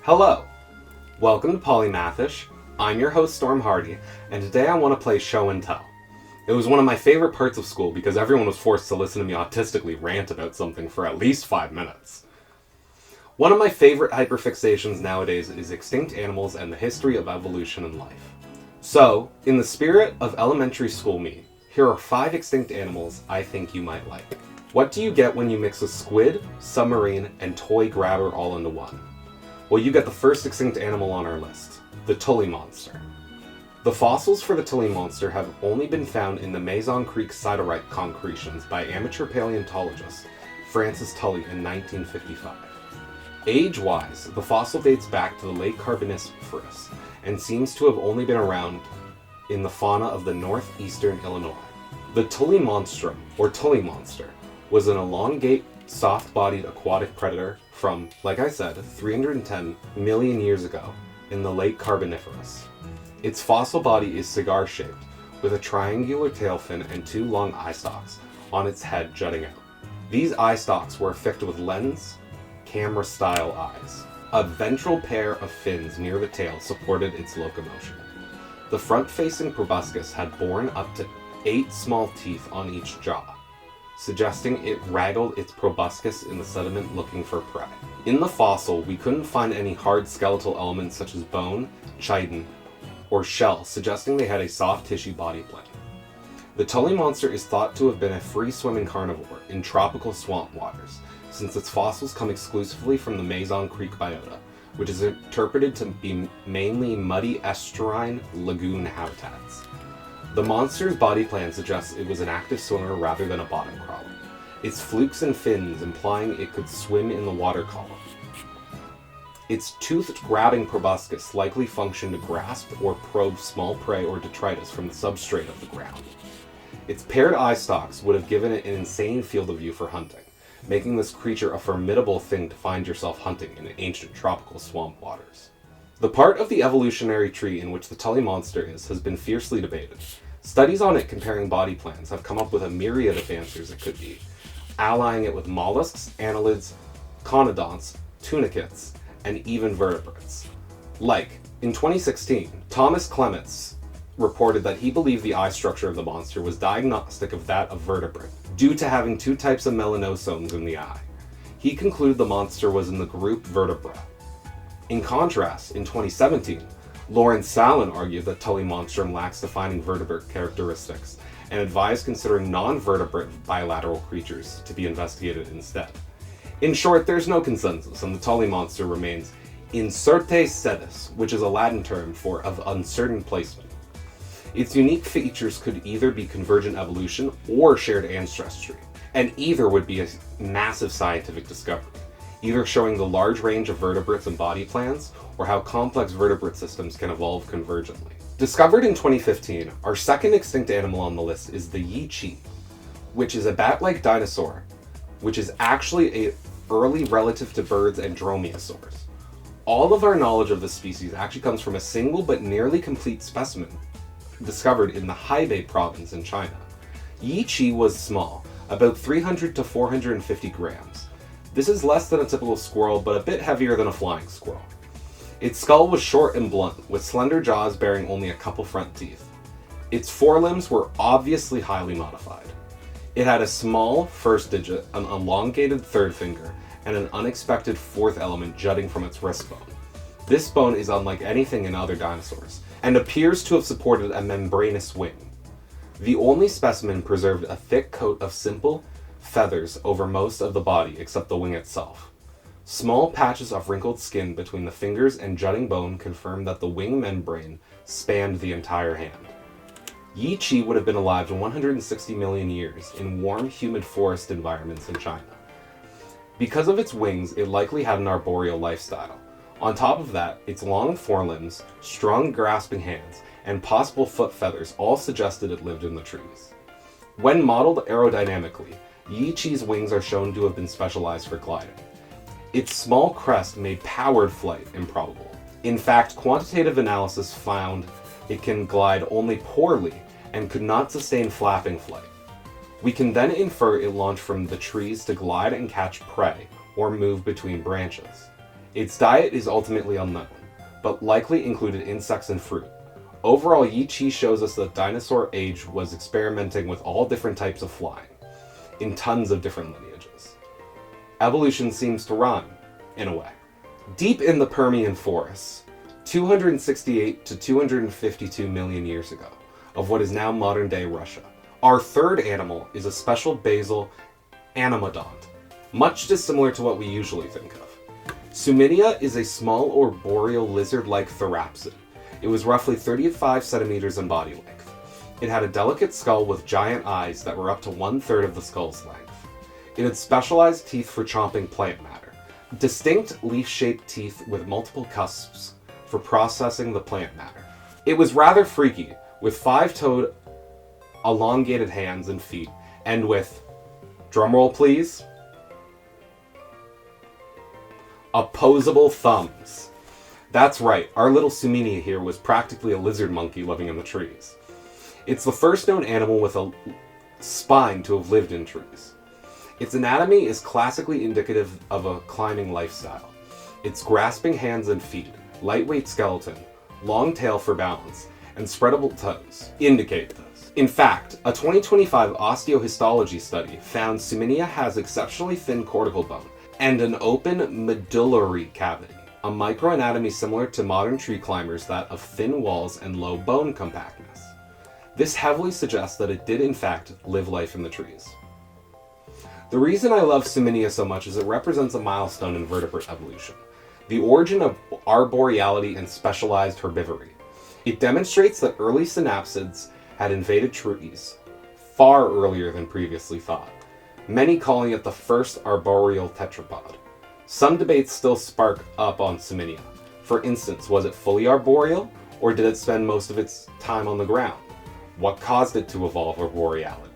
Hello! Welcome to Polymath-ish. I'm your host Storm Hardy, and today I want to play Show and Tell. It was one of my favorite parts of school because everyone was forced to listen to me autistically rant about something for at least 5 minutes. One of my favorite hyperfixations nowadays is extinct animals and the history of evolution in life. So, in the spirit of elementary school me, here are 5 extinct animals I think you might like. What do you get when you mix a squid, submarine, and toy grabber all into one? Well, you get the first extinct animal on our list, the Tully monster. The fossils for the Tully monster have only been found in the Maison Creek siderite concretions by amateur paleontologist Francis Tully in 1955. Age-wise, the fossil dates back to the late Carboniferous and seems to have only been around in the fauna of the northeastern Illinois. The Tully monstrum, or Tully monster, was an elongate, soft-bodied aquatic predator from, like I said, 310 million years ago in the late Carboniferous. Its fossil body is cigar-shaped, with a triangular tail fin and 2 long eye stalks on its head jutting out. These eye stalks were equipped with lens, camera-style eyes. A ventral pair of fins near the tail supported its locomotion. The front-facing proboscis had borne up to 8 small teeth on each jaw, suggesting it waggled its proboscis in the sediment looking for prey. In the fossil, we couldn't find any hard skeletal elements such as bone, chitin, or shell, suggesting they had a soft tissue body plan. The Tully monster is thought to have been a free-swimming carnivore in tropical swamp waters, since its fossils come exclusively from the Maison Creek biota, which is interpreted to be mainly muddy estuarine lagoon habitats. The monster's body plan suggests it was an active swimmer rather than a bottom crawler, its flukes and fins implying it could swim in the water column. Its toothed grabbing proboscis likely functioned to grasp or probe small prey or detritus from the substrate of the ground. Its paired eye stalks would have given it an insane field of view for hunting, making this creature a formidable thing to find yourself hunting in ancient tropical swamp waters. The part of the evolutionary tree in which the Tully monster is has been fiercely debated. Studies on it comparing body plans have come up with a myriad of answers it could be, allying it with mollusks, annelids, conodonts, tunicates, and even vertebrates. Like, in 2016, Thomas Clements reported that he believed the eye structure of the monster was diagnostic of that of vertebrate, due to having 2 types of melanosomes in the eye. He concluded the monster was in the group Vertebra. In contrast, in 2017, Lawrence Sallin argued that Tully monstrum lacks defining vertebrate characteristics and advised considering non-vertebrate bilateral creatures to be investigated instead. In short, there's no consensus, and the Tully monster remains incerte sedis, which is a Latin term for of uncertain placement. Its unique features could either be convergent evolution or shared ancestry, and either would be a massive scientific discovery, either showing the large range of vertebrates and body plans, or how complex vertebrate systems can evolve convergently. Discovered in 2015, our second extinct animal on the list is the Yi-Chi, which is a bat-like dinosaur, which is actually an early relative to birds and dromaeosaurs. All of our knowledge of this species actually comes from a single but nearly complete specimen discovered in the Hebei province in China. Yi-Chi was small, about 300 to 450 grams. This is less than a typical squirrel, but a bit heavier than a flying squirrel. Its skull was short and blunt, with slender jaws bearing only a couple front teeth. Its forelimbs were obviously highly modified. It had a small first digit, an elongated third finger, and an unexpected 4th element jutting from its wrist bone. This bone is unlike anything in other dinosaurs, and appears to have supported a membranous wing. The only specimen preserved a thick coat of simple feathers over most of the body except the wing itself. Small patches of wrinkled skin between the fingers and jutting bone confirm that the wing membrane spanned the entire hand. Yi-Chi would have been alive in 160 million years in warm, humid forest environments in China. Because of its wings, it likely had an arboreal lifestyle. On top of that, its long forelimbs, strong grasping hands, and possible foot feathers all suggested it lived in the trees. When modeled aerodynamically, Yi-Chi's wings are shown to have been specialized for gliding. Its small crest made powered flight improbable. In fact, quantitative analysis found it can glide only poorly and could not sustain flapping flight. We can then infer it launched from the trees to glide and catch prey, or move between branches. Its diet is ultimately unknown, but likely included insects and fruit. Overall, Yi Qi shows us that dinosaur age was experimenting with all different types of flying, in tons of different lineages. Evolution seems to rhyme, in a way. Deep in the Permian forests, 268 to 252 million years ago, of what is now modern-day Russia, our third animal is a special basal anemodont, much dissimilar to what we usually think of. Suminia is a small arboreal lizard-like therapsid. It was roughly 35 centimeters in body length. It had a delicate skull with giant eyes that were up to 1/3 of the skull's length. It had specialized teeth for chomping plant matter, distinct leaf-shaped teeth with multiple cusps for processing the plant matter. It was rather freaky, with 5-toed, elongated hands and feet, and with, drumroll please, opposable thumbs. That's right, our little Suminia here was practically a lizard monkey living in the trees. It's the first known animal with a spine to have lived in trees. Its anatomy is classically indicative of a climbing lifestyle. Its grasping hands and feet, lightweight skeleton, long tail for balance, and spreadable toes indicate this. In fact, a 2025 osteohistology study found Suminia has exceptionally thin cortical bone and an open medullary cavity, a microanatomy similar to modern tree climbers, that of thin walls and low bone compactness. This heavily suggests that it did in fact live life in the trees. The reason I love Suminia so much is it represents a milestone in vertebrate evolution, the origin of arboreality and specialized herbivory. It demonstrates that early synapsids had invaded trees far earlier than previously thought, many calling it the first arboreal tetrapod. Some debates still spark up on Suminia. For instance, was it fully arboreal, or did it spend most of its time on the ground? What caused it to evolve arboreality?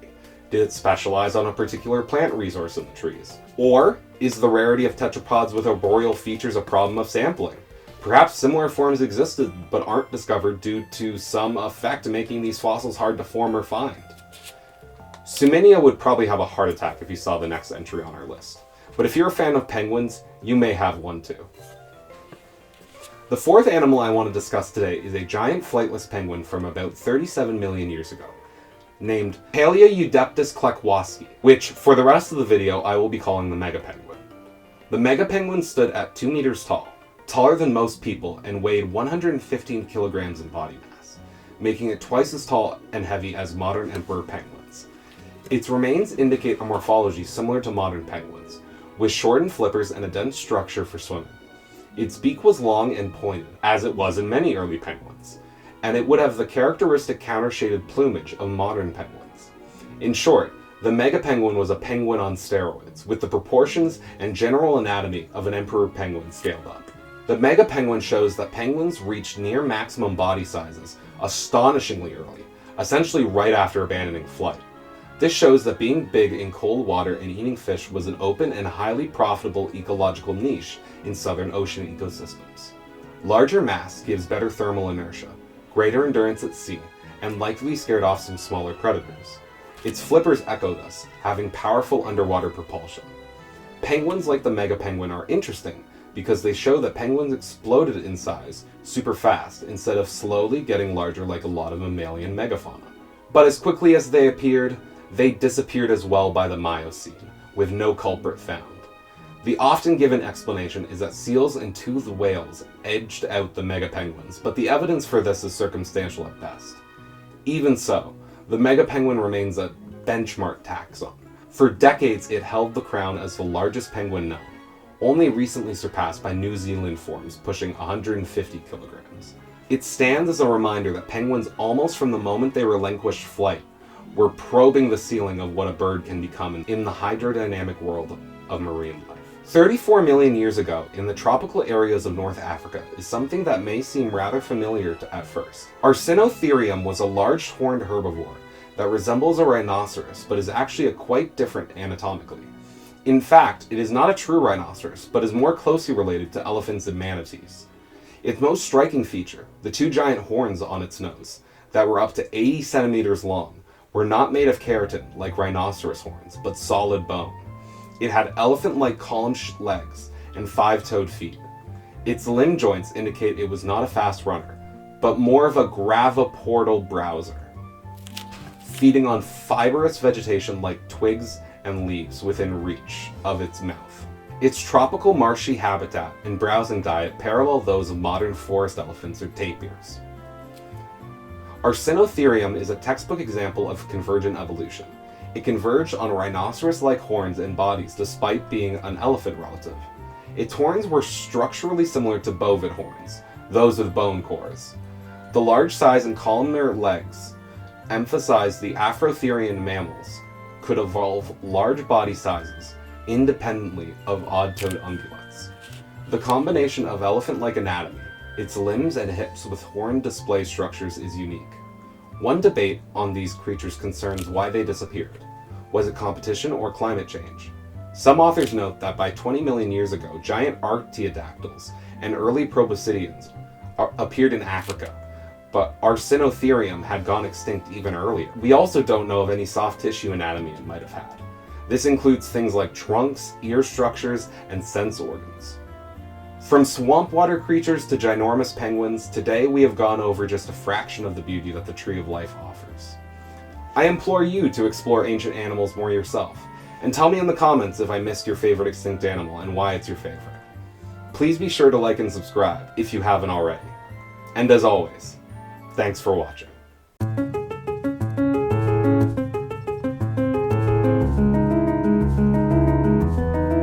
Did it specialize on a particular plant resource in the trees? Or is the rarity of tetrapods with arboreal features a problem of sampling? Perhaps similar forms existed but aren't discovered due to some effect making these fossils hard to form or find. Suminia would probably have a heart attack if you saw the next entry on our list. But if you're a fan of penguins, you may have one too. The fourth animal I want to discuss today is a giant flightless penguin from about 37 million years ago, named Paleoeudeptus kleckwoski, which for the rest of the video I will be calling the mega penguin. The mega penguin stood at 2 meters tall, taller than most people, and weighed 115 kilograms in body mass, making it twice as tall and heavy as modern emperor penguins. Its remains indicate a morphology similar to modern penguins, with shortened flippers and a dense structure for swimming. Its beak was long and pointed, as it was in many early penguins, and it would have the characteristic counter-shaded plumage of modern penguins. In short, the mega penguin was a penguin on steroids, with the proportions and general anatomy of an emperor penguin scaled up. The mega penguin shows that penguins reached near maximum body sizes astonishingly early, essentially right after abandoning flight. This shows that being big in cold water and eating fish was an open and highly profitable ecological niche in southern ocean ecosystems. Larger mass gives better thermal inertia, greater endurance at sea, and likely scared off some smaller predators. Its flippers echo this, having powerful underwater propulsion. Penguins like the mega penguin are interesting because they show that penguins exploded in size super fast instead of slowly getting larger like a lot of mammalian megafauna. But as quickly as they appeared, they disappeared as well by the Miocene, with no culprit found. The often given explanation is that seals and toothed whales edged out the mega penguins, but the evidence for this is circumstantial at best. Even so, the mega penguin remains a benchmark taxon. For decades it held the crown as the largest penguin known, only recently surpassed by New Zealand forms pushing 150 kilograms. It stands as a reminder that penguins, almost from the moment they relinquished flight, were probing the ceiling of what a bird can become in the hydrodynamic world of marine life. 34 million years ago, in the tropical areas of North Africa, is something that may seem rather familiar at first. Arsinotherium was a large horned herbivore that resembles a rhinoceros, but is actually quite different anatomically. In fact, it is not a true rhinoceros, but is more closely related to elephants and manatees. Its most striking feature, the 2 giant horns on its nose, that were up to 80 centimeters long, were not made of keratin like rhinoceros horns, but solid bone. It had elephant-like column legs and 5-toed feet. Its limb joints indicate it was not a fast runner, but more of a graviportal browser, feeding on fibrous vegetation like twigs and leaves within reach of its mouth. Its tropical marshy habitat and browsing diet parallel those of modern forest elephants or tapirs. Arsinotherium is a textbook example of convergent evolution. It converged on rhinoceros-like horns and bodies despite being an elephant relative. Its horns were structurally similar to bovid horns, those with bone cores. The large size and columnar legs emphasize the Afrotherian mammals could evolve large body sizes independently of odd-toed ungulates. The combination of elephant-like anatomy, its limbs and hips with horn display structures is unique. One debate on these creatures concerns why they disappeared. Was it competition or climate change? Some authors note that by 20 million years ago, giant archaeodactyls and early proboscideans appeared in Africa, but Arsinotherium had gone extinct even earlier. We also don't know of any soft tissue anatomy it might have had. This includes things like trunks, ear structures, and sense organs. From swamp water creatures to ginormous penguins, today we have gone over just a fraction of the beauty that the Tree of Life offers. I implore you to explore ancient animals more yourself, and tell me in the comments if I missed your favorite extinct animal and why it's your favorite. Please be sure to like and subscribe if you haven't already. And as always, thanks for watching.